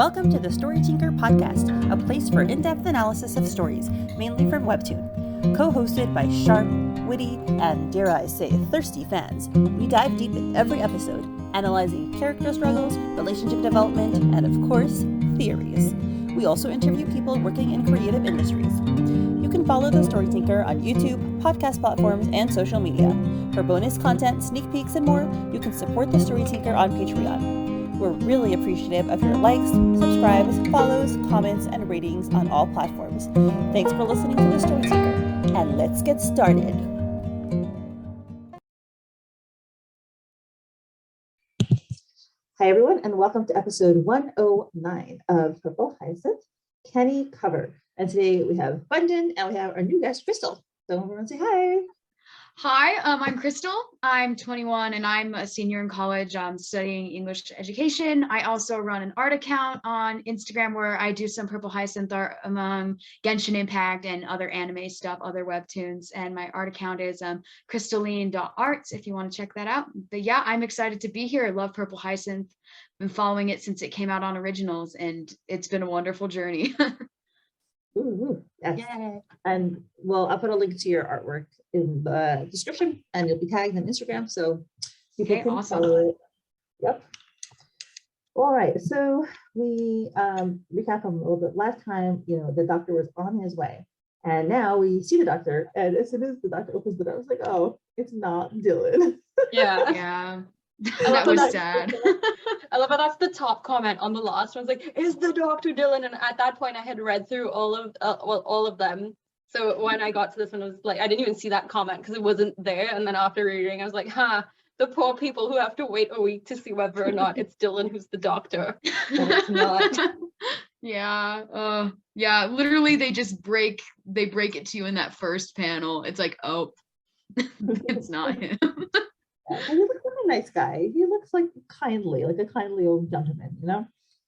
Welcome to the 𝗖𝗵𝘀𝗀𝗀 podcast, a place for in-depth analysis of stories, mainly from Webtoon. Co-hosted by sharp, witty, and dare I say, thirsty fans, we dive deep in every episode, analyzing character struggles, relationship development, and of course, theories. We also interview people working in creative industries. You can follow the 𝗖𝗵𝘀𝗀𝗃 on YouTube, podcast platforms, and social media. For bonus content, sneak peeks, and more, you can support the 𝗖𝗵𝘀𝗀𝗃 on Patreon. We're really appreciative of your likes, subscribes, follows, comments, and ratings on all platforms. Thanks for listening to the 𝗖𝗵𝘀𝗀𝗃, and let's get started. Hi everyone, and welcome to episode 109 of 𝗤𝗄𝗆 Canny cover. And today we have Bundin and we have our new guest, Crystal. So everyone say hi. Hi, I'm Crystal. I'm 21 and I'm a senior in college studying English education. I also run an art account on Instagram where I do some 𝗵𝗄𝗆𝘀 art among Genshin Impact and other anime stuff, other webtoons. And my art account is crystalline.arts if you want to check that out. But yeah, I'm excited to be here. I love 𝗵𝗄𝗆𝘀. Been following it since it came out on Originals and it's been a wonderful journey. Ooh, yes. Yay. And well, I'll put a link to your artwork in the description and you'll be tagged on Instagram so people can follow it. Yep. All right, so we recap them a little bit. Last time, the doctor was on his way and now we see the doctor, and as soon as the doctor opens the door, I was like, oh, it's not Dylan. Yeah. That was sad. I love how that's the top comment on the last one. It's like, is the doctor Dylan? And at that point I had read through all of them. So when I got to this one, I was like, I didn't even see that comment because it wasn't there. And then after reading, I was like, the poor people who have to wait a week to see whether or not it's Dylan who's the doctor. And it's not. Yeah, literally they break it to you in that first panel. It's like, oh, it's not him. He looks like a nice guy. He looks like a kindly old gentleman,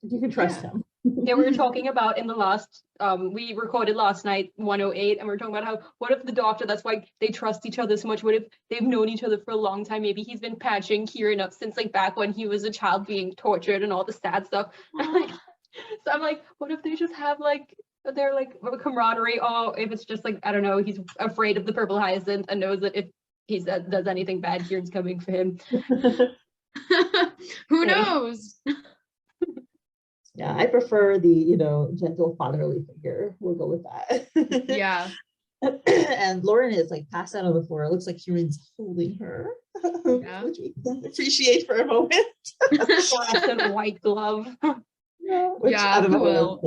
You can trust him. Yeah, we were talking about in the last, we recorded last night, 108, and we were talking about how, what if the doctor, that's why they trust each other so much, what if they've known each other for a long time, maybe he's been patching Kieran up since like back when he was a child being tortured and all the sad stuff. So I'm like, what if they just have like, they're like a camaraderie, or if it's just like, I don't know, he's afraid of the 𝗵𝗄𝗆𝗀𝘀𝗃 and knows that if he does anything bad, Kieran's coming for him. Who knows? Yeah, I prefer the, gentle fatherly figure. We'll go with that. Yeah. And Lauren is like passed out on the floor. It looks like Kieran's holding her, which we can appreciate for a moment. Fluorescent white glove. I don't know.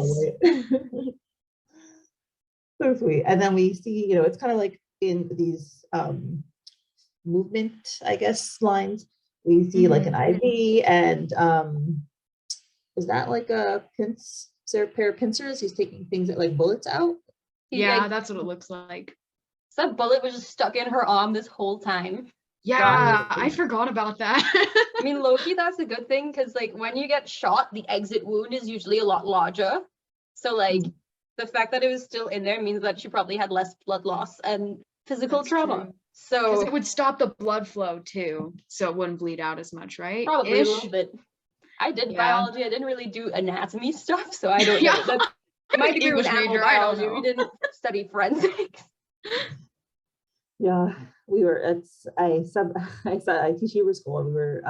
So sweet. And then we see, it's kind of like in these movement, I guess, lines. We see like an IV and is that like a pair of pincers? He's taking things that like bullets out. That's what it looks like. So that bullet was just stuck in her arm this whole time. Yeah, I forgot about that. I mean, low-key, that's a good thing because like when you get shot, the exit wound is usually a lot larger. So like the fact that it was still in there means that she probably had less blood loss and physical trauma. True. So it would stop the blood flow too, so it wouldn't bleed out as much, right? Probably a little bit. I did biology. I didn't really do anatomy stuff, so I don't know. That my degree was animal biology. We didn't study forensics. Yeah, we were. I teach Hebrew school, and we were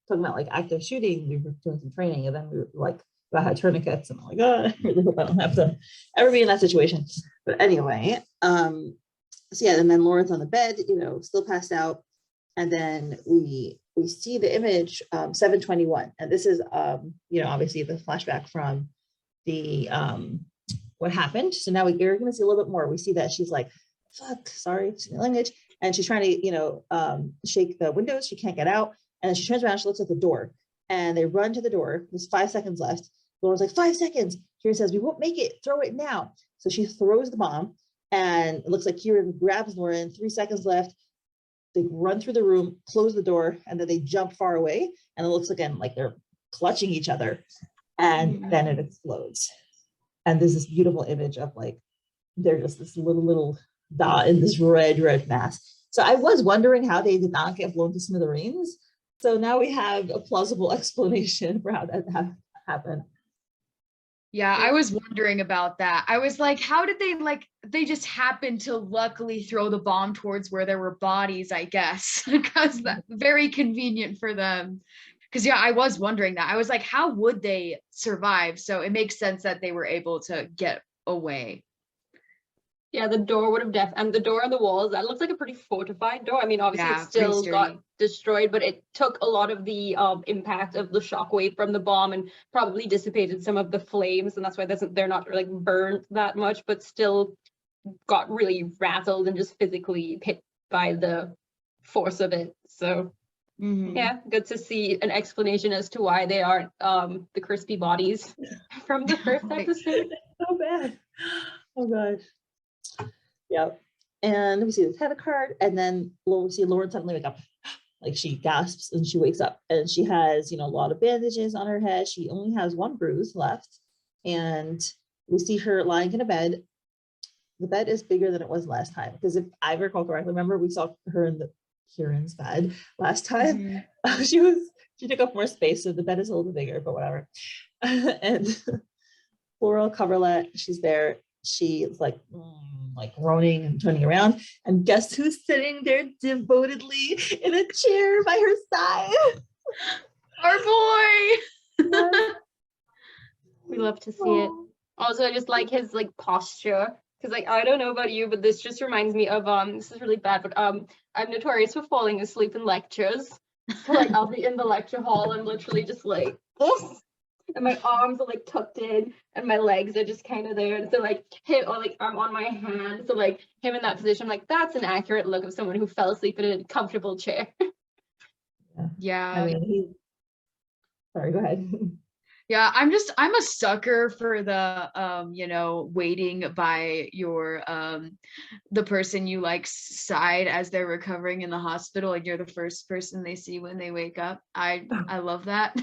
talking about like active shooting. We were doing some training, and then we were like about how tourniquets, and I'm like, oh, I really hope I don't have to ever be in that situation. But anyway, so yeah, and then Lauren's on the bed, still passed out, and then we see the image 721, and this is obviously the flashback from the what happened. So now we're going to see a little bit more. We see that she's like, fuck, sorry, language, and she's trying to shake the windows. She can't get out, and then she turns around. She looks at the door, and they run to the door. There's 5 seconds left. Lauren's like, 5 seconds. Kieran says, we won't make it. Throw it now. So she throws the bomb, and it looks like Kieran grabs Lauren. 3 seconds left. They run through the room, close the door, and then they jump far away. And it looks again like they're clutching each other. And then it explodes. And there's this beautiful image of like, they're just this little dot in this red mass. So I was wondering how they did not get blown to smithereens. So now we have a plausible explanation for how that happened. Yeah, I was wondering about that. I was like, how did they just happened to luckily throw the bomb towards where there were bodies, I guess, because that's very convenient for them. Because yeah, I was wondering that. I was like, how would they survive? So it makes sense that they were able to get away. Yeah, the door would have and the door on the walls, that looks like a pretty fortified door. I mean, obviously Yeah, it still pretty got sturdy. destroyed, but it took a lot of the impact of the shockwave from the bomb and probably dissipated some of the flames, and that's why they're not like burnt that much, but still got really rattled and just physically hit by the force of it. So yeah, good to see an explanation as to why they aren't the crispy bodies from the first Right. episode. So bad. Oh gosh. Yep. And we see the tenant card, and then we see Lauren suddenly wake up. Like she gasps and she wakes up, and she has, a lot of bandages on her head. She only has one bruise left, and we see her lying in a bed. The bed is bigger than it was last time, because if I recall correctly, remember we saw her in the Kieran's bed last time. She took up more space, so the bed is a little bit bigger, but whatever. And 𝗿𝗵𝗲𝗀𝗀, she's there. She's like groaning and turning around, and guess who's sitting there devotedly in a chair by her side? Our boy. We love to see it. Also, I just like his posture, because I don't know about you, but this just reminds me of this is really bad, but I'm notorious for falling asleep in lectures. So I'll be in the lecture hall and literally just like this, and my arms are tucked in and my legs are just kind of there, and so him, or I'm on my hand, so him in that position, that's an accurate look of someone who fell asleep in a comfortable chair. Yeah. I mean, sorry, go ahead. Yeah, I'm a sucker for the waiting by your the person you side as they're recovering in the hospital, and you're the first person they see when they wake up. I love that.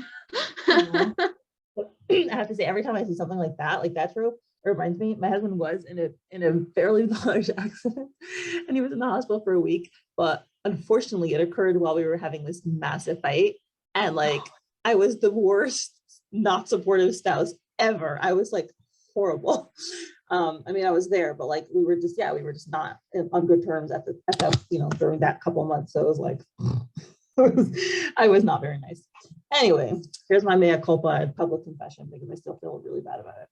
I have to say, every time I see something like that trope, it reminds me, my husband was in a fairly large accident, and he was in the hospital for a week, but unfortunately it occurred while we were having this massive fight, and I was the worst not supportive spouse ever. I was horrible. I mean, I was there, but we were just not on good terms at the during that couple of months. So it was I was not very nice. Anyway, here's my mea culpa and public confession, because I still feel really bad about it.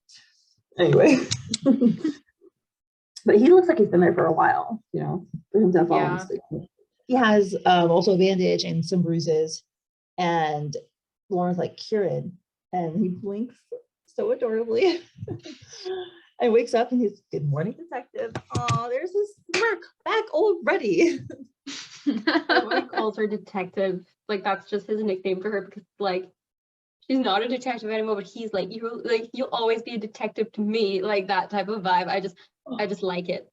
Anyway, but he looks like he's been there for a while, for him to have fallen asleep. He has also a bandage and some bruises, and Lauren's like, Kieran, and he blinks so adorably and wakes up, and he's, good morning, detective. Oh, there's his smirk back already. Everyone calls her detective. That's just his nickname for her, because she's not a detective anymore, but he's you'll always be a detective to me, that type of vibe. I just like it.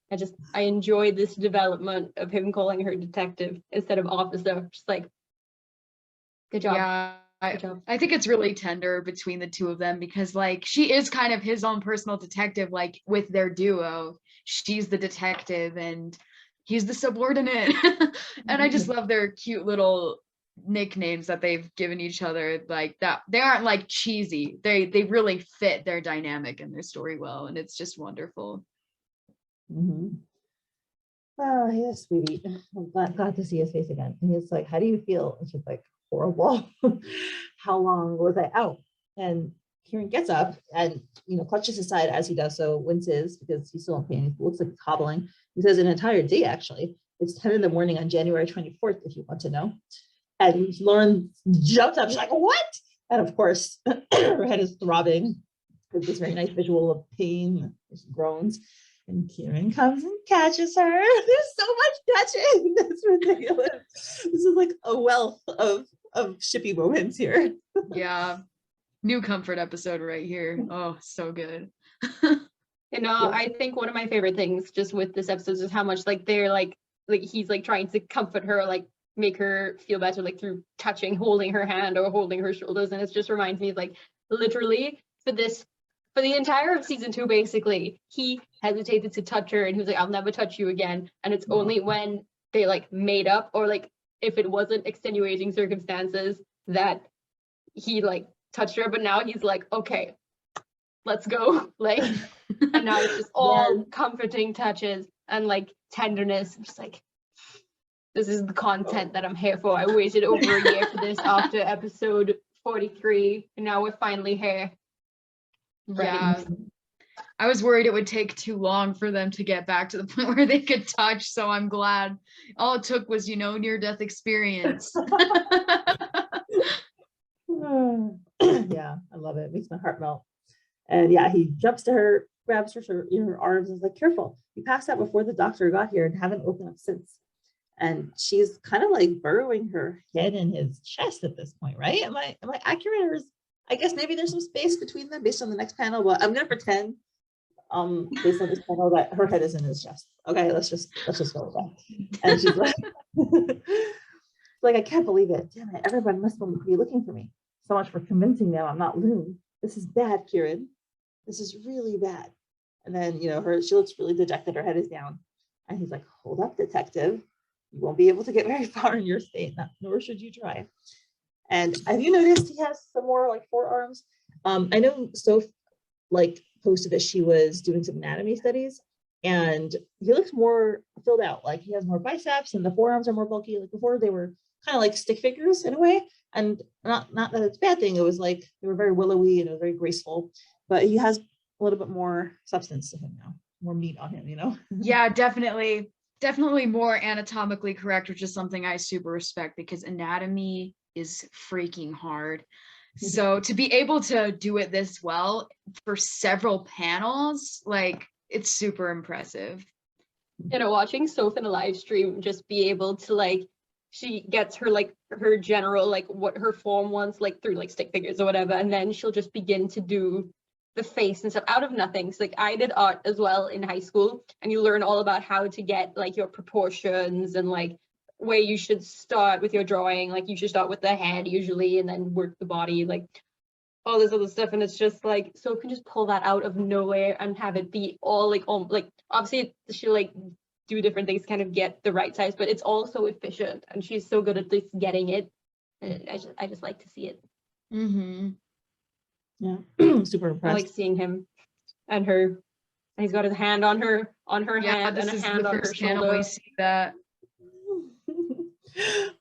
I enjoy this development of him calling her detective instead of officer. Just good job. Yeah. I think it's really tender between the two of them, because she is kind of his own personal detective, with their duo. She's the detective and he's the subordinate. And I just love their cute little nicknames that they've given each other, that they aren't cheesy. They really fit their dynamic and their story well, and it's just wonderful. Oh, yes, sweetie. I'm glad to see his face again. And he's like, how do you feel? And she's like, horrible. How long was I out? And Kieran gets up and clutches his side as he does so, winces because he's still in pain. He looks like he's hobbling. He says, an entire day, actually. It's 10 in the morning on January 24th, if you want to know. And Lauren jumps up. She's like, what? And of course, her head is throbbing with this very nice visual of pain, groans. And Kieran comes and catches her. There's so much catching. That's ridiculous. This is a wealth of shippy moments here. Yeah. New comfort episode right here. Oh, so good. I think one of my favorite things just with this episode is how much they're he's trying to comfort her, make her feel better, through touching, holding her hand or holding her shoulders. And it just reminds me of literally for the entire of season 2, basically, he hesitated to touch her, and he was like, I'll never touch you again. And it's only when they made up, or if it wasn't extenuating circumstances, that he touched her. But now he's okay, let's go. Like, and now it's just all comforting touches and like tenderness. I'm just like, this is the content that I'm here for. I waited over a year for this after episode 43, and now we're finally here. Yeah. I was worried it would take too long for them to get back to the point where they could touch, so I'm glad. All it took was, near-death experience. Yeah, I love it. It makes my heart melt. And yeah, he jumps to her, grabs her in her arms, and is like, "Careful, you passed out before the doctor got here and haven't opened up since." And she's kind of like burrowing her head in his chest at this point, right? Am I accurate, or I guess maybe there's some space between them based on the next panel, but I'm gonna pretend based on this panel that her head is in his chest. Okay, let's just go with that. And she's like, like, "I can't believe it. Damn it, everyone must be looking for me. So much for convincing them I'm not Lune. This is bad, Kieran. This is really bad." And then, she looks really dejected. Her head is down. And he's like, "Hold up, detective. You won't be able to get very far in your state, nor should you try." And have you noticed he has some more like forearms? I know Soph posted that she was doing some anatomy studies, and he looks more filled out. Like, he has more biceps and the forearms are more bulky. Like, before they were kind of like stick figures in a way. And not that it's a bad thing. It was like they were very willowy and it was very graceful, but he has a little bit more substance to him now, more meat on him, Yeah, definitely more anatomically correct, which is something I super respect, because anatomy is freaking hard. So to be able to do it this well for several panels, like, it's super impressive. Watching Soph in a live stream just be able to like, she gets her general what her form wants through stick figures or whatever, and then she'll just begin to do the face and stuff out of nothing. So I did art as well in high school, and you learn all about how to get your proportions and where you should start with your drawing. You should start with the head usually and then work the body, all this other stuff. And it's just so can just pull that out of nowhere and have it be all obviously she do different things, kind of get the right size, but it's all so efficient, and she's so good at just getting it. And I just like to see it. Mm-hmm. Yeah, super impressed. I like seeing him and her. And he's got his hand on her hand, and a hand on her shoulder. We see that.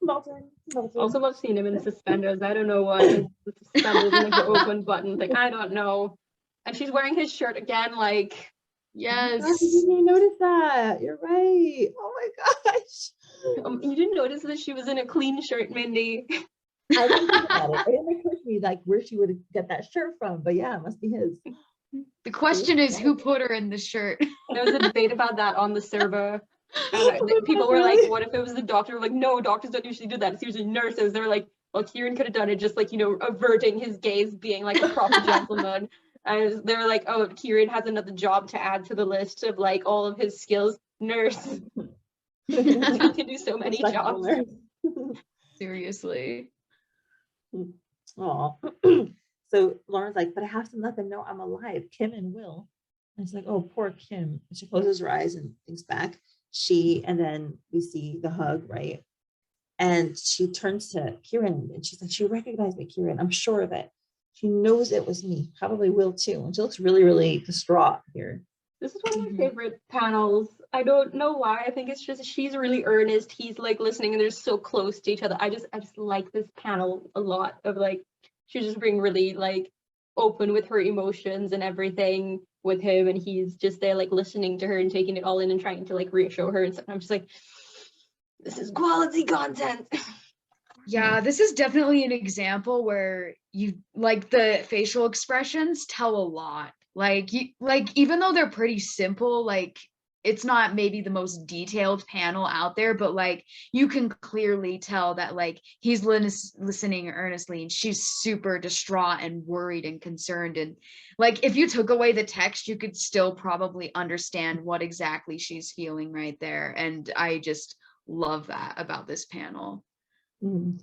Melting. Also love seeing him in suspenders. I don't know why. The suspenders and the open button thing. I don't know. And she's wearing his shirt again, Yes. I didn't notice that. You're right. Oh my gosh. You didn't notice that she was in a clean shirt, Mindy? I didn't think about it. It didn't occur to me where she would get that shirt from, but yeah, it must be his. The question is, who put her in the shirt? There was a debate about that on the server. People were like, what if it was the doctor? No, doctors don't usually do that. It's usually nurses. They're like, well, Kieran could have done it, just averting his gaze, being a proper gentleman. And they were like, oh, Kieran has another job to add to the list of all of his skills. Nurse. He can do so many jobs. Seriously. Oh. So Lauren's like, "But I have to let them know I'm alive, Kim and Will." And it's like, "Oh, poor Kim." And she closes her eyes and thinks back. And then we see the hug, right? And she turns to Kieran and she's like, "She recognized me, Kieran. I'm sure of it. She knows it was me. Probably Will too." And she looks really, really distraught here. This is one of my favorite panels. I don't know why. I think it's just she's really earnest. He's listening, and they're so close to each other. I just like this panel a lot of she's just being really open with her emotions and everything with him, and he's just there listening to her and taking it all in and trying to reassure her and stuff. And I'm just this is quality content. Yeah, this is definitely an example where you the facial expressions tell a lot. Even though they're pretty simple, it's not maybe the most detailed panel out there, but you can clearly tell that he's listening earnestly, and she's super distraught and worried and concerned. And if you took away the text, you could still probably understand what exactly she's feeling right there. And I just love that about this panel. Mm-hmm.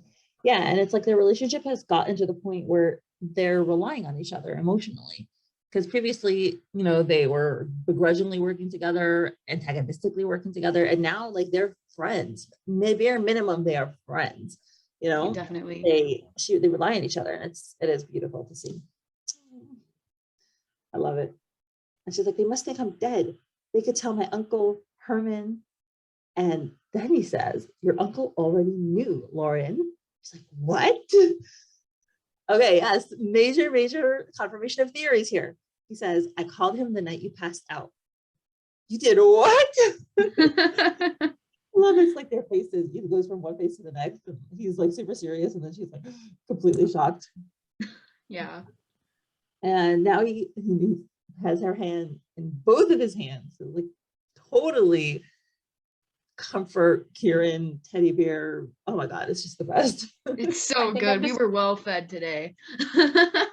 Yeah, and it's their relationship has gotten to the point where they're relying on each other emotionally. Because previously, they were begrudgingly working together, antagonistically working together, and now they're friends. Bare minimum, they are friends. Definitely. They rely on each other, and it is beautiful to see. I love it. And she's like, they must think I'm dead. They could tell my uncle Herman. And then he says, your uncle already knew, Lauren. She's like, what? Okay, yes, major confirmation of theories here. He says, I called him the night you passed out. You did what? I love it's like their faces. He goes from one face to the next. And he's like super serious, and then she's like completely shocked. Yeah. And now he has her hand in both of his hands. So like totally comfort Kieran teddy bear. Oh my God, it's just the best. It's so good. We were well fed today.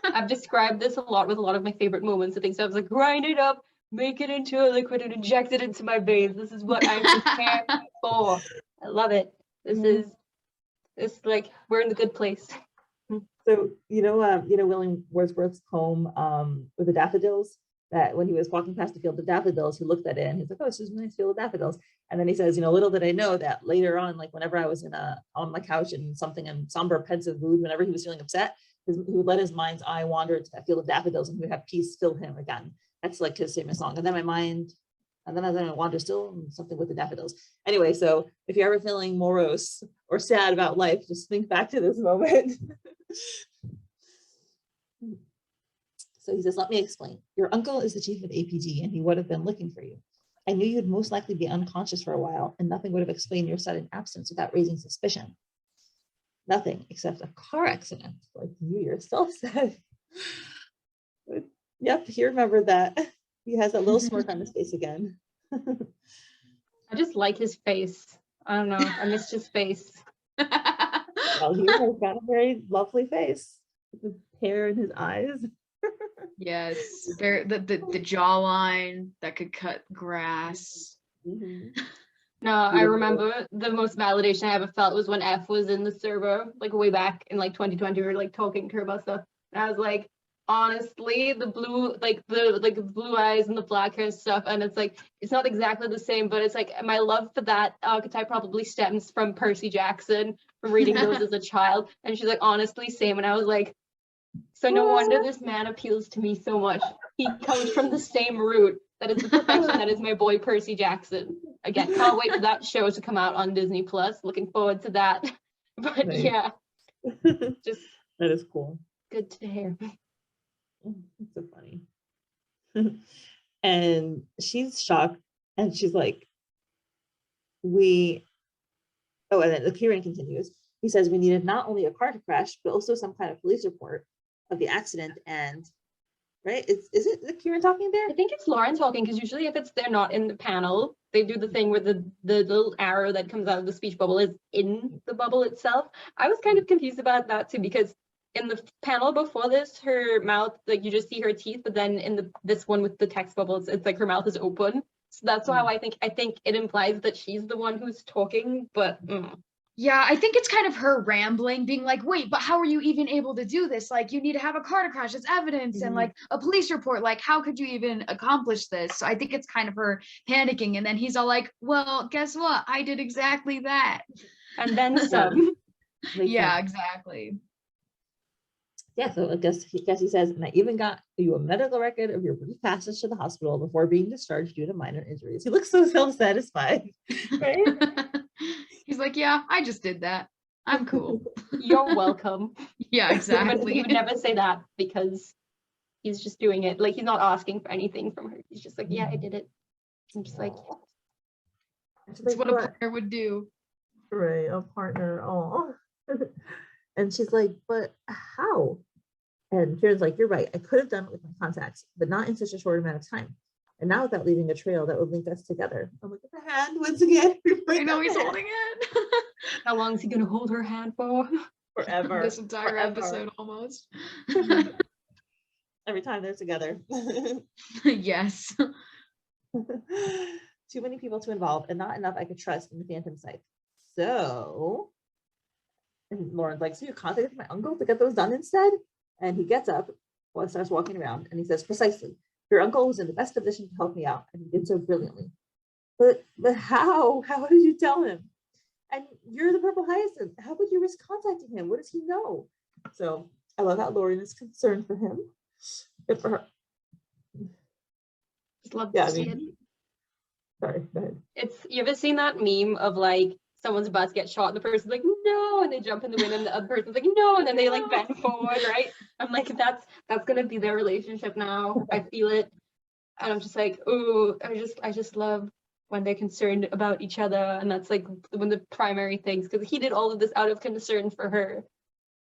I've described this a lot with a lot of my favorite moments of things. So I was like, grind it up, make it into a liquid, and inject it into my veins. This is what I'm prepared for. I love it. This is like we're in the good place. So William Wordsworth's poem with the daffodils, that when he was walking past the field of daffodils, he looked at it and he's like, oh, it's just a nice field of daffodils. And then he says, little did I know that later on, like whenever I was on my couch in something in somber, pensive mood, whenever he was feeling upset, he would let his mind's eye wander to that field of daffodils and he would have peace fill him again. That's like his famous song. And then I wander still, something with the daffodils. Anyway, so if you're ever feeling morose or sad about life, just think back to this moment. So he says, let me explain. Your uncle is the chief of APD and he would have been looking for you. I knew you'd most likely be unconscious for a while and nothing would have explained your sudden absence without raising suspicion. Nothing except a car accident, like you yourself said. But, yep, he remembered that. He has a little smirk on his face again. I just like his face. I don't know. I missed his face. Well, he has got a very lovely face with the hair in his eyes. Yes, the jawline that could cut grass. Mm-hmm. No, I remember the most validation I ever felt was when F was in the server, like way back in like 2020, we were like talking to her about stuff. And I was like, honestly, the blue, the blue eyes and the black hair stuff, and it's like, it's not exactly the same, but it's like my love for that archetype probably stems from Percy Jackson, from reading those as a child. And she's like, honestly, same. And I was like, so no wonder this man appeals to me so much. He comes from the same root. That is the perfection that is my boy Percy Jackson. Again, can't wait for that show to come out on Disney Plus. Looking forward to that. But Nice. yeah, just that is cool. good to hear. It's so funny. And she's shocked and she's like, and then the Kieran continues. He says, we needed not only a car crash, but also some kind of police report of the accident. And right, is it the Kieran talking there? I think it's Lauren talking, because usually if they're not in the panel, they do the thing where the little arrow that comes out of the speech bubble is in the bubble itself. I was kind of confused about that too, because in the panel before this, her mouth, like you just see her teeth, but then in this one with the text bubbles, it's like her mouth is open. So that's how I think it implies that she's the one who's talking, but Yeah, I think it's kind of her rambling, being like, wait, but how are you even able to do this? Like, you need to have a car crash as evidence and like a police report. Like, how could you even accomplish this? So I think it's kind of her panicking. And then he's all like, well, guess what? I did exactly that. and then some. Yeah, exactly. Yeah, so I guess he says, and I even got you a medical record of your brief passage to the hospital before being discharged due to minor injuries. He looks so self-satisfied, right? He's like, yeah, I just did that. I'm cool. You're welcome. Yeah, exactly. He would never say that because he's just doing it. Like, he's not asking for anything from her. He's just like, yeah, I did it. I'm just like, That's what a partner would do. Right, a partner. Oh. And she's like, but how? And Kieran's like, you're right. I could have done it with my contacts, but not in such a short amount of time. And now without leaving a trail that would link us together. I'm like, the hand once again. I know he's holding it. how long is he gonna hold her hand for? Forever. This entire episode almost. Every time they're together. Yes. Too many people to involve and not enough I could trust in the phantom site. So, and Lauren's like, so you contacted my uncle to get those done instead? And he gets up while he starts walking around and he says, precisely. Your uncle was in the best position to help me out, and he did so brilliantly. But how? How did you tell him? And you're the Purple Hyacinth. How would you risk contacting him? What does he know? So I love how Lauren is concerned for him. Good for her. just love Yeah, to I see it. mean, sorry, go ahead. You ever seen that meme of like someone's bus gets shot and the person's like, no, and they jump in the wind and the other person's like, no, and then they like bend forward, right? I'm like, that's gonna be their relationship now. I feel it. And I'm just like, oh, I just love when they're concerned about each other. And that's like one of the primary things, because he did all of this out of concern for her.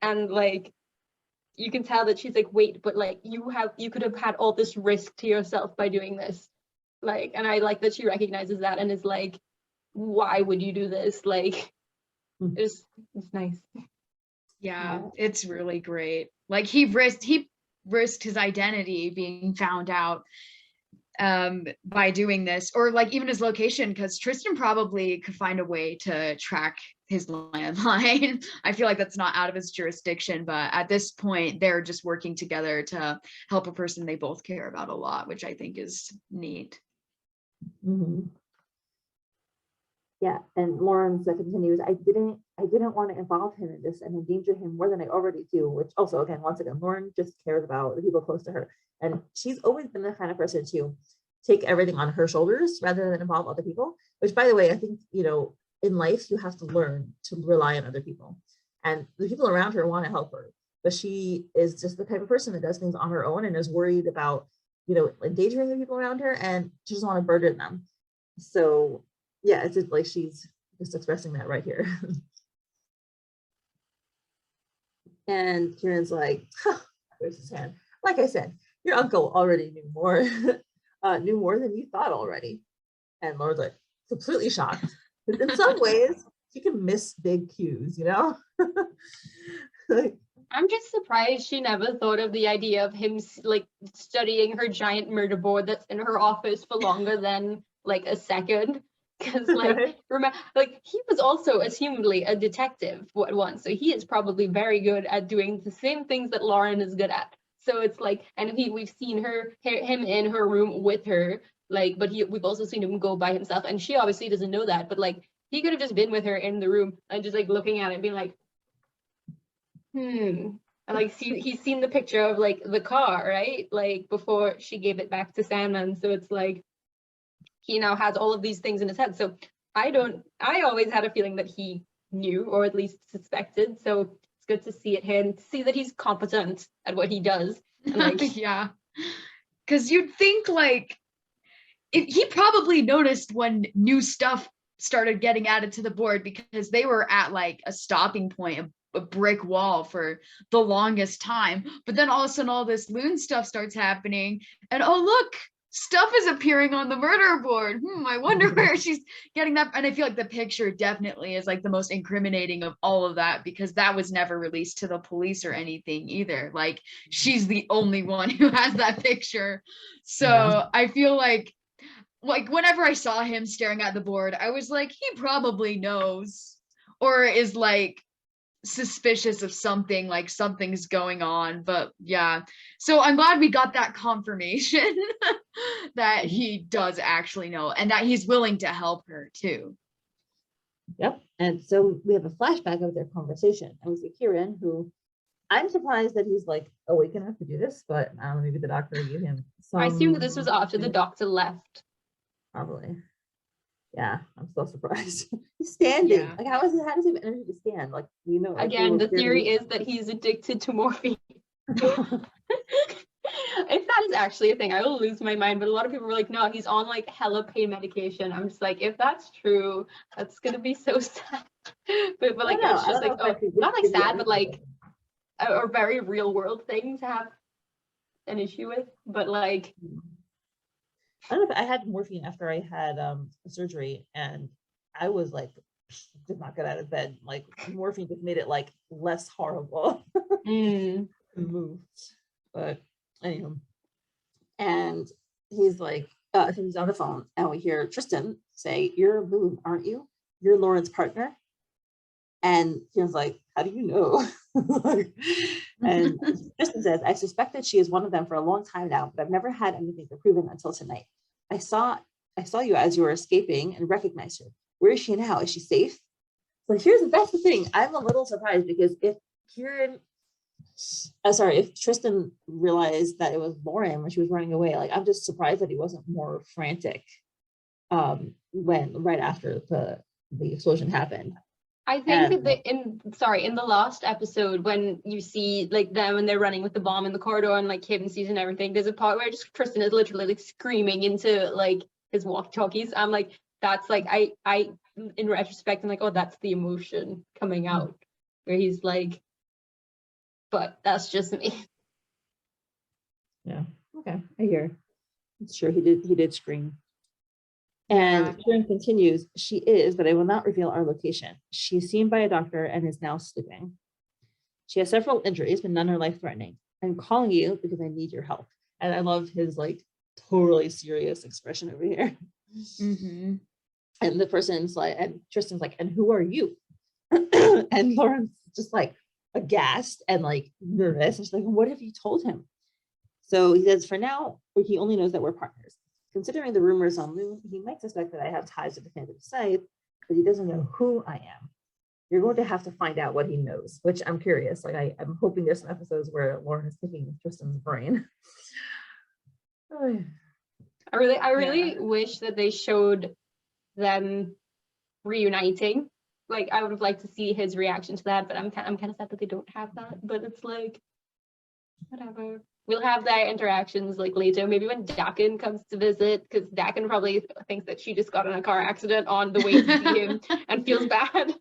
And like, you can tell that she's like, wait, but like you could have had all this risk to yourself by doing this. Like, and I like that she recognizes that and is like, why would you do this? Like, it's nice. Yeah, it's really great. Like he risked his identity being found out by doing this, or like even his location, because Tristan probably could find a way to track his landline. I feel like that's not out of his jurisdiction, but at this point they're just working together to help a person they both care about a lot, which I think is neat. Yeah, and Lauren continues, I didn't want to involve him in this and endanger him more than I already do, which also, again, once again, Lauren just cares about the people close to her. And she's always been the kind of person to take everything on her shoulders rather than involve other people, which, by the way, I think, you know, in life, you have to learn to rely on other people. And the people around her want to help her, but she is just the type of person that does things on her own and is worried about, you know, endangering the people around her, and she doesn't want to burden them. So yeah, it's just like she's just expressing that right here. And Kieran's like, huh, where's his hand? Like I said, your uncle already knew more, knew more than you thought already. And Lauren's like, completely shocked. Because in some ways, you can miss big cues, you know? Like, I'm just surprised she never thought of the idea of him like studying her giant murder board that's in her office for longer than like a second. Because like, remember, like he was also assumedly a detective at once, so he is probably very good at doing the same things that Lauren is good at. So it's like, and we've seen him in her room with her, like, but we've also seen him go by himself, and she obviously doesn't know that, but like he could have just been with her in the room and just like looking at it and being like, and like he's seen the picture of like the car, right? Like before she gave it back to Sandman, so it's like he now has all of these things in his head. So I always had a feeling that he knew, or at least suspected. So it's good to see it here and see that he's competent at what he does. And like, yeah, because you'd think like he probably noticed when new stuff started getting added to the board, because they were at like a stopping point, a brick wall for the longest time. But then all of a sudden all this Lune stuff starts happening, and oh look, stuff is appearing on the murder board. I wonder where she's getting that. And I feel like the picture definitely is like the most incriminating of all of that, because that was never released to the police or anything either. Like she's the only one who has that picture. So yeah. I feel like whenever I saw him staring at the board, I was like, he probably knows, or is like suspicious of something, like something's going on. But yeah, so I'm glad we got that confirmation that he does actually know, and that he's willing to help her too. Yep. And so we have a flashback of their conversation, and we see Kieran, who I'm surprised that he's like awake enough to do this, but I don't know, maybe the doctor gave him some. I assume that this was after the doctor left. Probably. Yeah, I'm so surprised. He's standing. Yeah. Like, how does he have energy to stand? Like, you know. Again, the theory is that he's addicted to morphine. If that is actually a thing, I will lose my mind. But a lot of people were like, no, he's on like hella pain medication. I'm just like, if that's true, that's gonna be so sad. but like, it's just like, oh, not like sad, but like a very real world thing to have an issue with. But like, I don't know if I had morphine after I had surgery, and I was like, did not get out of bed. Like morphine just made it like less horrible to move. But anyway, and he's like, he's on the phone, and we hear Tristan say, "You're Lune, aren't you? You're Lauren's partner." And he was like, "How do you know?" And Tristan says, "I suspected she is one of them for a long time now, but I've never had anything to prove it until tonight. I saw you as you were escaping and recognized her. Where is she now? Is she safe?" So that's the thing. I'm a little surprised, because if Kieran sorry, if Tristan realized that it was Lauren when she was running away, like I'm just surprised that he wasn't more frantic when right after the explosion happened. I think that in the last episode, when you see like them and they're running with the bomb in the corridor and like Kevin sees and everything, there's a part where just Tristan is literally like screaming into like his walkie-talkies. I'm like, that's like I in retrospect I'm like, oh, that's the emotion coming out, where he's like, but that's just me. Yeah. Okay. I hear. Sure, he did scream. And Kieran continues, she is, but I will not reveal our location. She is seen by a doctor and is now sleeping. She has several injuries, but none are life-threatening. I'm calling you because I need your help. And I love his like totally serious expression over here. Mm-hmm. And the person's like, and Tristan's like, and who are you? And Lauren's just like aghast and like nervous. And she's like, what have you told him? So he says, for now, he only knows that we're partners. Considering the rumors on Lune, he might suspect that I have ties to the family side, but he doesn't know who I am. You're going to have to find out what he knows, which I'm curious. Like I'm hoping there's some episodes where Lauren is picking Tristan's brain. I really wish that they showed them reuniting. Like I would have liked to see his reaction to that, but I'm kind of sad that they don't have that. But it's like, whatever. We'll have their interactions like later, maybe when Dakin comes to visit, because Dakin probably thinks that she just got in a car accident on the way to see him and feels bad.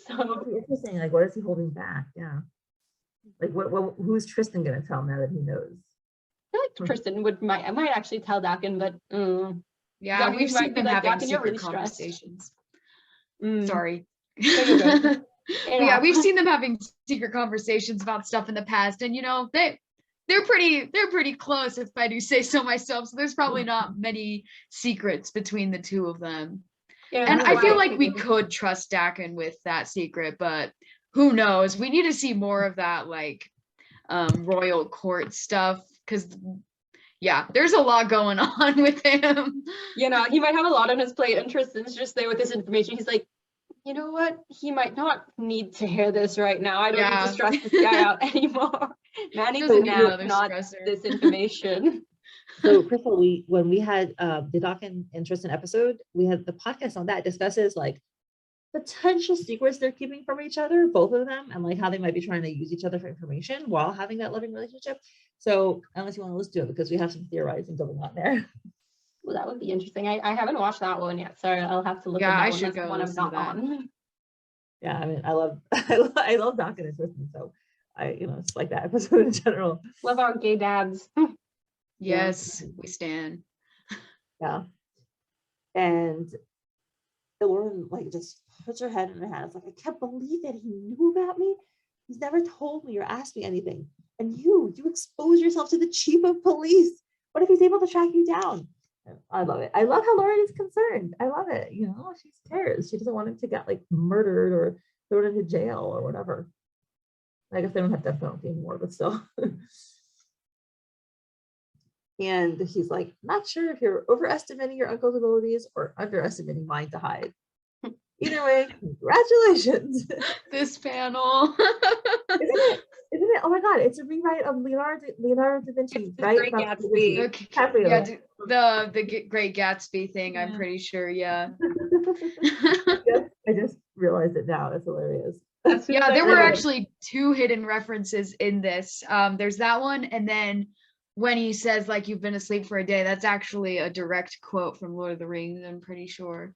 So interesting. Like, what is he holding back? Yeah. Like, who's Tristan gonna tell now that he knows? I feel like Tristan might actually tell Dakin, but yeah, Dakin we've seen them having Dakin, you're secret really conversations. There Sorry. you go. Yeah, we've seen them having secret conversations about stuff in the past, and you know they're pretty close, if I do say so myself. So there's probably not many secrets between the two of them. Yeah, and I feel like we could trust Dakin with that secret, but who knows? We need to see more of that like royal court stuff, because yeah, there's a lot going on with him. You know, he might have a lot on his plate, and Tristan's just there with this information. He's like, you know what? He might not need to hear this right now. I don't need to stress this guy out anymore. Manny doesn't have not this information. So, Crystal, when we had the Dakin and Tristan episode, we had the podcast on that discusses like potential secrets they're keeping from each other, both of them, and like how they might be trying to use each other for information while having that loving relationship. So, unless you want to listen to it, because we have some theorizing going on there. Well, that would be interesting. I haven't watched that one yet, so I'll have to look at that I one. should go one I'm not on. Yeah, I mean, I love Dakin and Tristan, so it's like that episode in general. Love our gay dads. Yes, we stand. Yeah. And Lauren like just puts her head in her hands, like, I can't believe that he knew about me. He's never told me or asked me anything. And you expose yourself to the chief of police. What if he's able to track you down? I love it. I love how Lauren is concerned. I love it. She cares. She doesn't want him to get like murdered or thrown into jail or whatever. I guess they don't have death penalty anymore, but still. And he's like, not sure if you're overestimating your uncle's abilities or underestimating mine to hide. Either way, congratulations. This panel. Isn't it? Oh my God, it's a rewrite of Leonardo da Vinci, right? Great Gatsby. Yeah, the Great Gatsby thing, I'm pretty sure, yeah. I just realized it now. It's hilarious. Yeah, there were actually two hidden references in this. There's that one, and then when he says like you've been asleep for a day, that's actually a direct quote from Lord of the Rings, I'm pretty sure.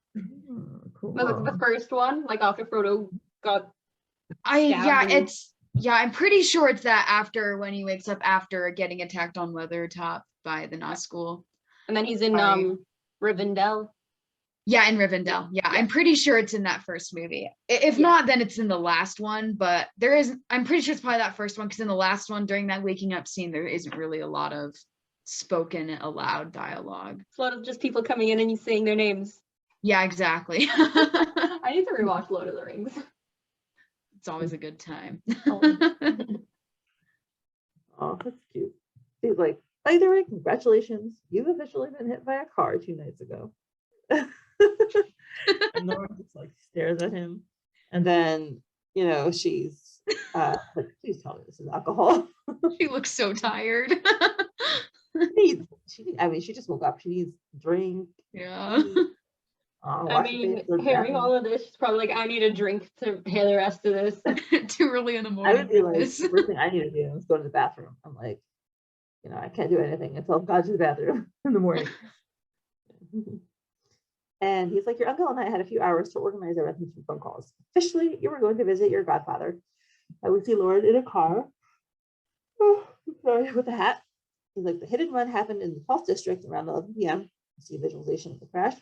Cool. Well, the first one, like after Frodo got I'm pretty sure it's that after, when he wakes up after getting attacked on Weathertop by the Nazgul. And then he's in Rivendell. Yeah, in Rivendell. Yeah, I'm pretty sure it's in that first movie. If not, then it's in the last one. But I'm pretty sure it's probably that first one, because in the last one, during that waking up scene, there isn't really a lot of spoken aloud dialogue. It's a lot of just people coming in and you saying their names. Yeah, exactly. I need to rewatch Lord of the Rings. It's always a good time. Oh, that's cute. He's like, by the way, congratulations. You've officially been hit by a car 2 nights ago. And Lauren just like stares at him. And then, she's But please tell me this is alcohol. She looks so tired. She just woke up. She needs drink. Yeah. I mean, hearing all of this, she's probably like, I need a drink to hear the rest of this. Too early in the I morning. would be like, the first thing I need to do is go to the bathroom. I'm like, I can't do anything until I've gone to the bathroom in the morning. And he's like, your uncle and I had a few hours to organize everything through phone calls. Officially, you were going to visit your godfather. I would see Lauren in a car. Sorry, with a hat. He's like, the hit and run happened in the Falls District around 11 p.m. You see a visualization of the crash,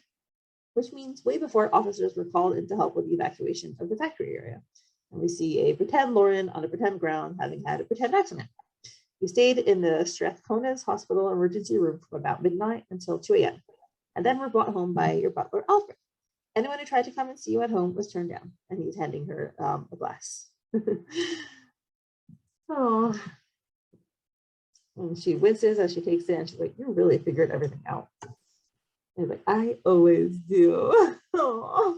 which means way before officers were called in to help with the evacuation of the factory area. And we see a pretend Lauren on a pretend ground having had a pretend accident. You stayed in the 𝗥𝗲𝗄𝗃 hospital emergency room from about midnight until 2 a.m. and then were brought home by your butler, Alfred. Anyone who tried to come and see you at home was turned down, and he's handing her a glass. Oh. And she winces as she takes it, and she's like, you really figured everything out. And he's like, I always do. Oh.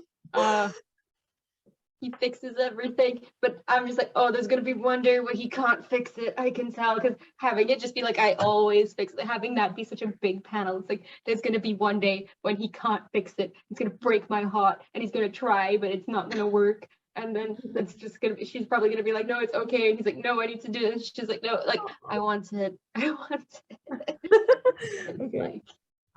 He fixes everything, but I'm just like, oh, there's gonna be one day where he can't fix it. I can tell, because having it just be like, I always fix it, having that be such a big panel, it's like there's gonna be one day when he can't fix it. It's gonna break my heart, and he's gonna try, but it's not gonna work. And then it's just gonna be, she's probably gonna be like, no, it's okay. And he's like, no, I need to do this. She's like, no, like, I want it. Okay.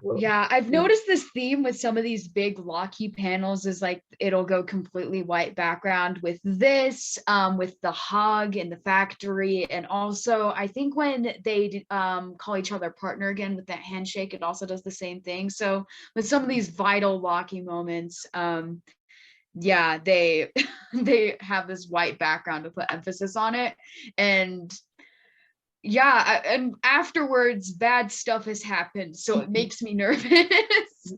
Like, Yeah, I've noticed this theme with some of these big locky panels is like it'll go completely white background with this, with the hug in the factory, and also I think when they call each other partner again with that handshake, it also does the same thing. So with some of these vital locky moments, yeah, they they have this white background to put emphasis on it, and yeah, and afterwards bad stuff has happened, so it makes me nervous.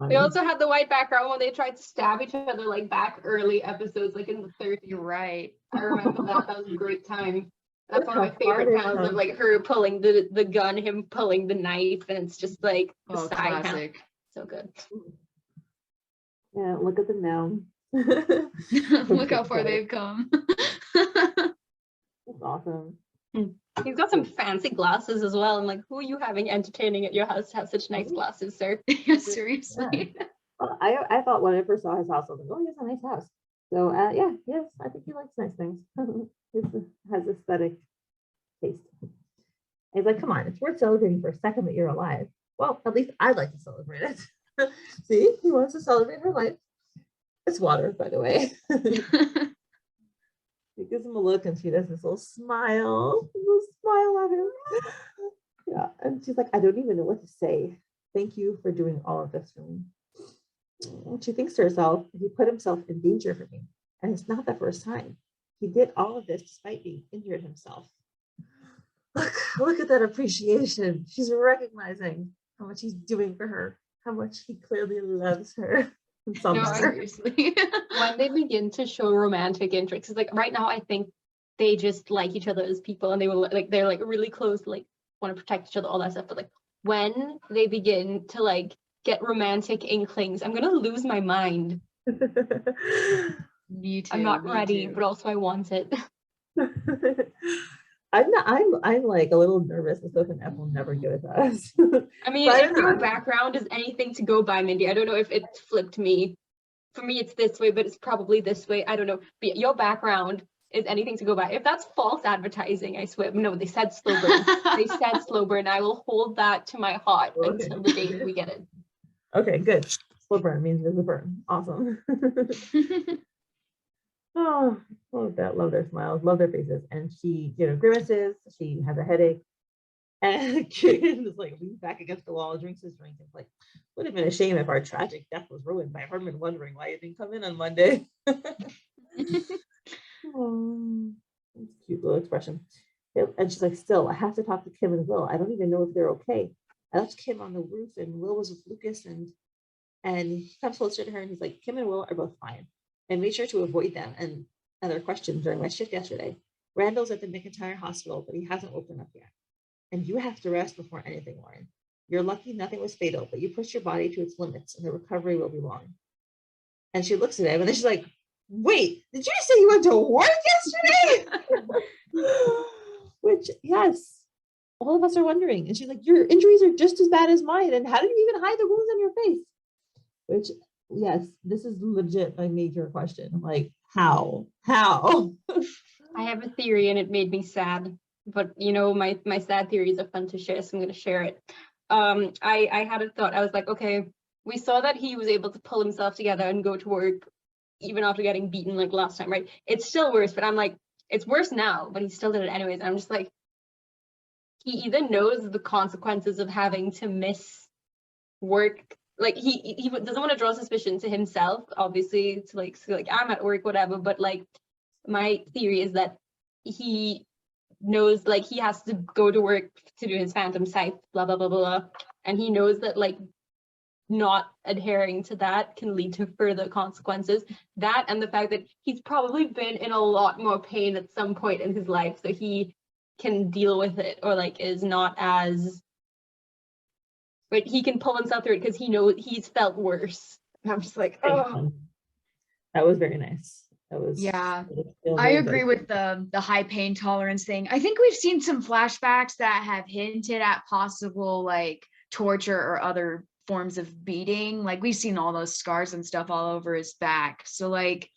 They also had the white background when they tried to stab each other like back early episodes, like in the 30s. You're right. I remember that. That was a great time. That's one of my favorite panels of like her pulling the gun, him pulling the knife, and it's just like the Oh, side classic. so good. Yeah, look at them now. Look how far they've come. That's awesome. He's got some fancy glasses as well. I'm like, who are you having entertaining at your house to have such nice glasses, sir? Yeah, seriously. Yeah. Well, I thought when I first saw his house, I was like, oh, he has a nice house. So yeah, yes, I think he likes nice things. He has aesthetic taste. He's like, come on, it's worth celebrating for a second that you're alive. Well, at least I'd like to celebrate it. See, he wants to celebrate her life. It's water, by the way. He gives him a look, and she does this little smile at him. Yeah, and she's like, I don't even know what to say. Thank you for doing all of this for me. And she thinks to herself, he put himself in danger for me, and it's not the first time. He did all of this despite being injured himself. Look at that appreciation. She's recognizing how much he's doing for her, how much he clearly loves her. No, seriously. When they begin to show romantic interests, it's like right now I think they just like each other as people, and they will like they're like really close, like want to protect each other, all that stuff. But like when they begin to like get romantic inklings, I'm gonna lose my mind. Me too. I'm not ready, but also I want it. I'm like a little nervous that Soph and F will never give it to us. I mean, if your background is anything to go by, Mindy, I don't know if it flipped me. For me, it's this way, but it's probably this way. I don't know. But your background is anything to go by. If that's false advertising, I swear. No, they said slow burn. They said slow burn. I will hold that to my heart until the day we get it. Okay, good. Slow burn means there's a burn. Awesome. Oh, love their smiles, love their faces. And she, grimaces. She has a headache. And Kieran is like leans back against the wall, drinks his drink, and like, would have been a shame if our tragic death was ruined by Herman wondering why you didn't come in on Monday. Oh, cute little expression. And she's like, still, I have to talk to Kim and Will. I don't even know if they're okay. I left Kim on the roof, and Will was with Lucas, and he comes closer to her, and he's like, Kim and Will are both fine. And made sure to avoid them and other questions during my shift yesterday. Randall's at the McIntyre Hospital, but he hasn't woken up yet. And you have to rest before anything, Lauren. You're lucky nothing was fatal, but you pushed your body to its limits, and the recovery will be long. And she looks at him, and then she's like, wait, did you say you went to work yesterday? Which, yes, all of us are wondering. And she's like, your injuries are just as bad as mine. And how did you even hide the wounds on your face? Which, yes, this is legit my major question. I'm like, how? I have a theory and it made me sad. But you know, my sad theories are fun to share, so I'm going to share it. I had a thought. I was like, okay, we saw that he was able to pull himself together and go to work even after getting beaten like last time, right? It's still worse, but I'm like, it's worse now, but he still did it anyways. And I'm just like, he either knows the consequences of having to miss work, like he doesn't want to draw suspicion to himself, obviously, to like, so like I'm at work, whatever, but like my theory is that he knows like he has to go to work to do his phantom scythe, blah blah blah blah, and he knows that like not adhering to that can lead to further consequences. That and the fact that he's probably been in a lot more pain at some point in his life, so he can deal with it, or like is not as, but he can pull himself through it because he knows he's felt worse. And I'm just like, oh, that was very nice. That was, yeah, I agree with the high pain tolerance thing. I think we've seen some flashbacks that have hinted at possible like torture or other forms of beating. Like we've seen all those scars and stuff all over his back. So like,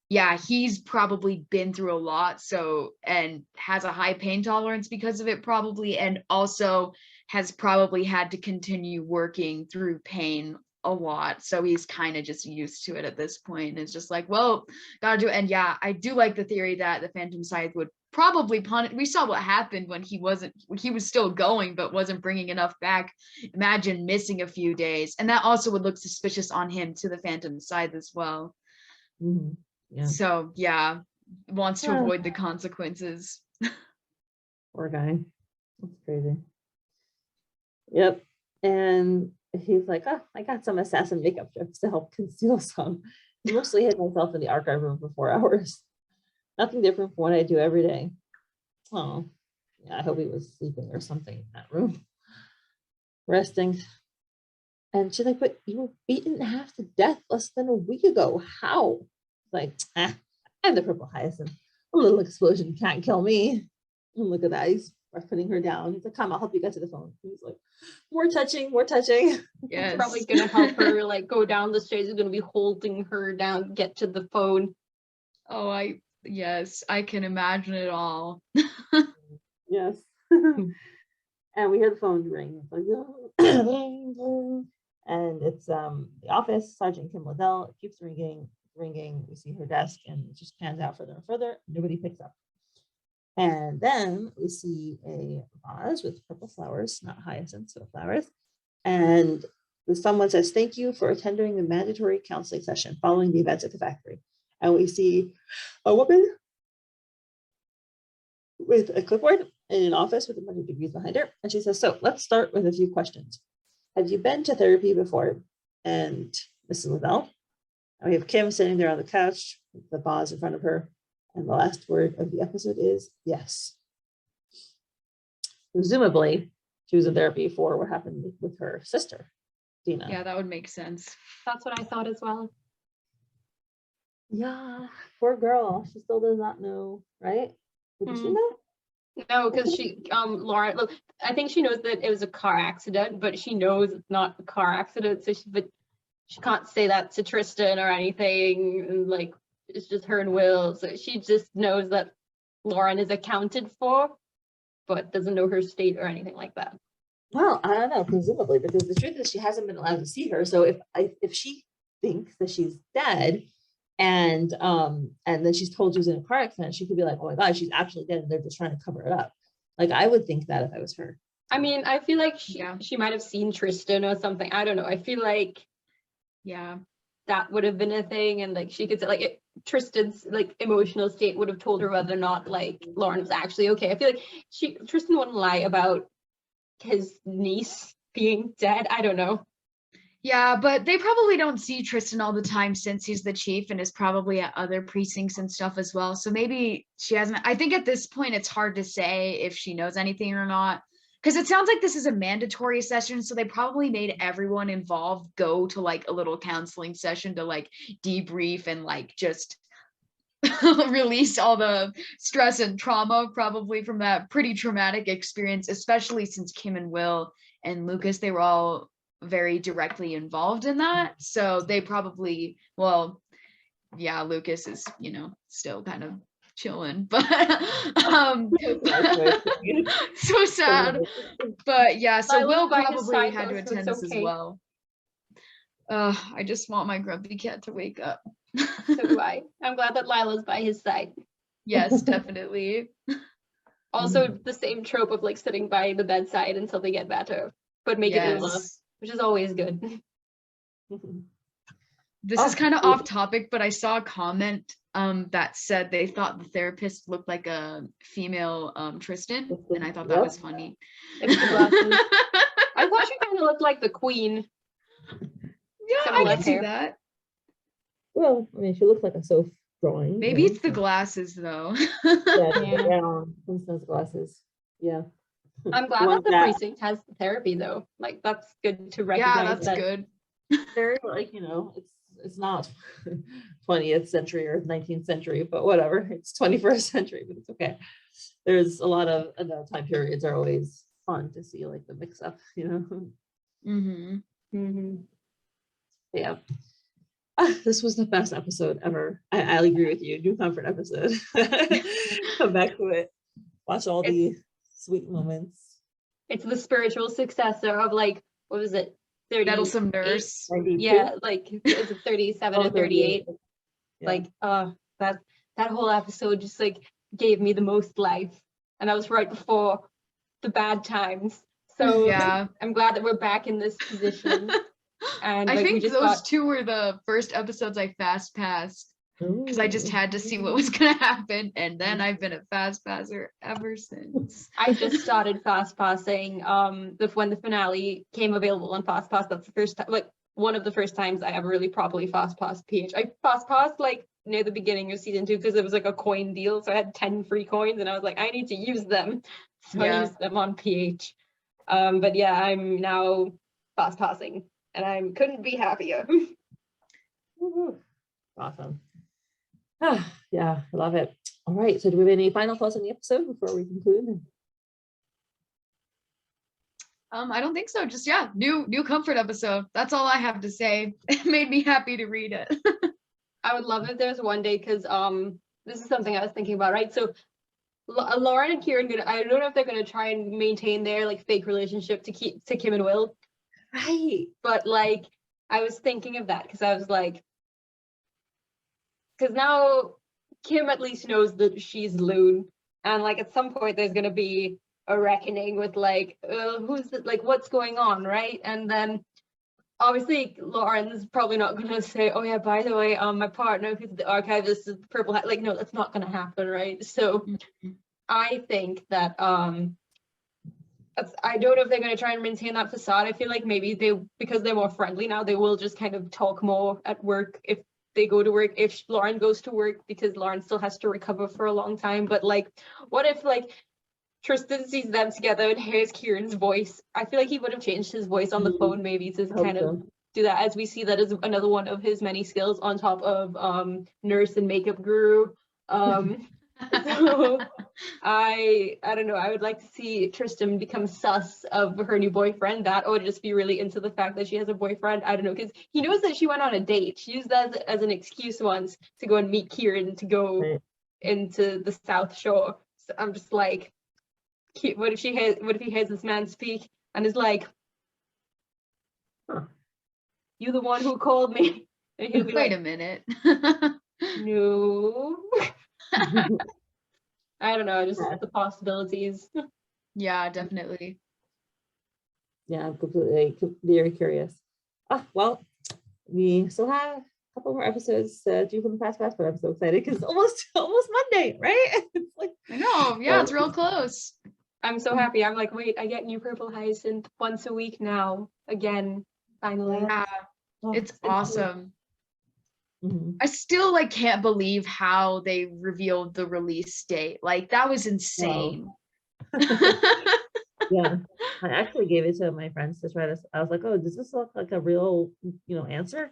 yeah, he's probably been through a lot, so, and has a high pain tolerance because of it probably, and also has probably had to continue working through pain a lot, so he's kind of just used to it at this point. It's just like, well, gotta do it. And yeah, I do like the theory that the phantom scythe would probably punish. We saw what happened when he was still going but wasn't bringing enough back. Imagine missing a few days, and that also would look suspicious on him to the phantom scythe as well. Mm-hmm. Yeah. So yeah, wants to avoid the consequences. Poor guy. That's crazy. Yep. And he's like, oh, I got some assassin makeup strips to help conceal some. Mostly hid myself in the archive room for 4 hours. Nothing different from what I do every day. Oh, yeah, I hope he was sleeping or something in that room. Resting. And she's like, but you were beaten half to death less than a week ago. How? Like, I'm the purple hyacinth. A little explosion can't kill me. And look at that. He's putting her down. He's like, come, I'll help you get to the phone. He's like, more touching. Yeah, it's probably gonna help her like go down the stairs. He's gonna be holding her down, get to the phone. Oh, yes, I can imagine it all. Yes. And we hear the phone ring. It's like, and it's the office, Sergeant Kim Liddell. It keeps ringing. We see her desk and it just pans out further and further. Nobody picks up. And then we see a vase with purple flowers, not hyacinths, but flowers. And someone says, thank you for attending the mandatory counseling session following the events at the factory. And we see a woman with a clipboard in an office with a bunch of degrees behind her. And she says, so let's start with a few questions. Have you been to therapy before? And Mrs. Liddell. And we have Kim sitting there on the couch with the vase in front of her. And the last word of the episode is yes. Presumably, she was in therapy for what happened with her sister, Dina. Yeah, that would make sense. That's what I thought as well. Yeah, poor girl. She still does not know, right? Did she know? No, because she, Lauren, look, I think she knows that it was a car accident, but she knows it's not a car accident. So but she can't say that to Tristan or anything. And like, it's just her and Will. So she just knows that Lauren is accounted for, but doesn't know her state or anything like that. Well, I don't know, presumably, because the truth is she hasn't been allowed to see her. So if she thinks that she's dead, and then she's told she was in a car accident, she could be like, oh my god, she's actually dead and they're just trying to cover it up. Like, I would think that if I was her. I mean, I feel like she might have seen Tristan or something. I don't know. I feel like that would have been a thing, and like she could say like Tristan's like emotional state would have told her whether or not like Lauren was actually okay. I feel like Tristan wouldn't lie about his niece being dead. I don't know. Yeah, but they probably don't see Tristan all the time since he's the chief and is probably at other precincts and stuff as well. So maybe she hasn't. I think at this point it's hard to say if she knows anything or not, because it sounds like this is a mandatory session. So they probably made everyone involved go to like a little counseling session to like debrief and like just release all the stress and trauma probably from that pretty traumatic experience, especially since Kim and Will and Lucas, they were all very directly involved in that. So they probably, well, yeah, Lucas is, still kind of chilling, but so sad. But yeah, so Will probably had to attend this as well. I just want my grumpy cat to wake up. So do I. I'm glad that Lila's by his side. Yes, definitely. Also, the same trope of like sitting by the bedside until they get better, but make it in love, which is always good. This is kind of off topic, but I saw a comment that said they thought the therapist looked like a female Tristan, and I thought that was funny. I thought she kind of looked like the queen. Yeah, I can see that. Well, I mean, she looks like a Soph drawing. Maybe it's the glasses, though. Yeah, those glasses. Yeah. I'm glad that the precinct has therapy, though. Like, that's good to recognize. Yeah, that's good. They're like, it's not 20th century or 19th century, but whatever. It's 21st century, but it's okay. There's a lot of time periods are always fun to see, like the mix up, Yeah. This was the best episode ever. I agree with you. New comfort episode. Come back to it. Watch all the sweet moments. It's the spiritual successor of like, what was it? 30. Meddlesome Nurse. Yeah, like is it 37 or 38? Yeah. Like that whole episode just like gave me the most life. And that was right before the bad times. So yeah, I'm glad that we're back in this position. And I think those two were the first episodes I fast passed because I just had to see what was gonna happen, and then I've been a fast passer ever since. I just started fast passing when the finale came available on Fast Pass. That's the first time, like one of the first times I ever really properly fast passed PH. I fast passed like near the beginning of season 2 because it was like a coin deal, so I had 10 free coins, and I was like, I need to use them, so I used them on PH. But yeah, I'm now fast passing. And I couldn't be happier. Awesome. Yeah, I love it. All right, so do we have any final thoughts on the episode before we conclude? I don't think so. Just new comfort episode. That's all I have to say. It made me happy to read it. I would love if there's one day, because this is something I was thinking about, right? So Lauren and Kieran, I don't know if they're gonna try and maintain their like fake relationship to Kim and Will. Right, but like I was thinking of that because I was like, because now Kim at least knows that she's Lune, and like at some point there's gonna be a reckoning with like who's the, like what's going on, right? And then obviously Lauren's probably not gonna say, oh yeah, by the way, my partner who's the archivist is purple hat. Like, no, that's not gonna happen, right? So I think that I don't know if they're going to try and maintain that facade. I feel like maybe because they're more friendly now, they will just kind of talk more at work if they go to work, if Lauren goes to work, because Lauren still has to recover for a long time. But like, what if like Tristan sees them together and hears Kieran's voice? I feel like he would have changed his voice on the phone maybe to kind of do that, as we see that as another one of his many skills on top of nurse and makeup guru. So I don't know, I would like to see Tristan become sus of her new boyfriend, that, or just be really into the fact that she has a boyfriend. I don't know, because he knows that she went on a date. She used that as an excuse once to go and meet Kieran to go into the South Shore. So I'm just like, what if he hears this man speak and is like, you the one who called me? And he'll be wait like, a minute. no. I don't know, just the possibilities. Yeah, definitely. Yeah, I'm completely very curious. Well, we still have a couple more episodes to do from the Fast Pass, but I'm so excited because it's almost Monday, right? It's like, I know, yeah, it's real close. I'm so happy. I'm like, wait, I get new Purple Hyacinth once a week now, again, finally. Yeah, it's awesome. Mm-hmm. I still like can't believe how they revealed the release date. Like, that was insane. Wow. Yeah, I actually gave it to my friends to try to. I was like, "Oh, does this look like a real, answer?"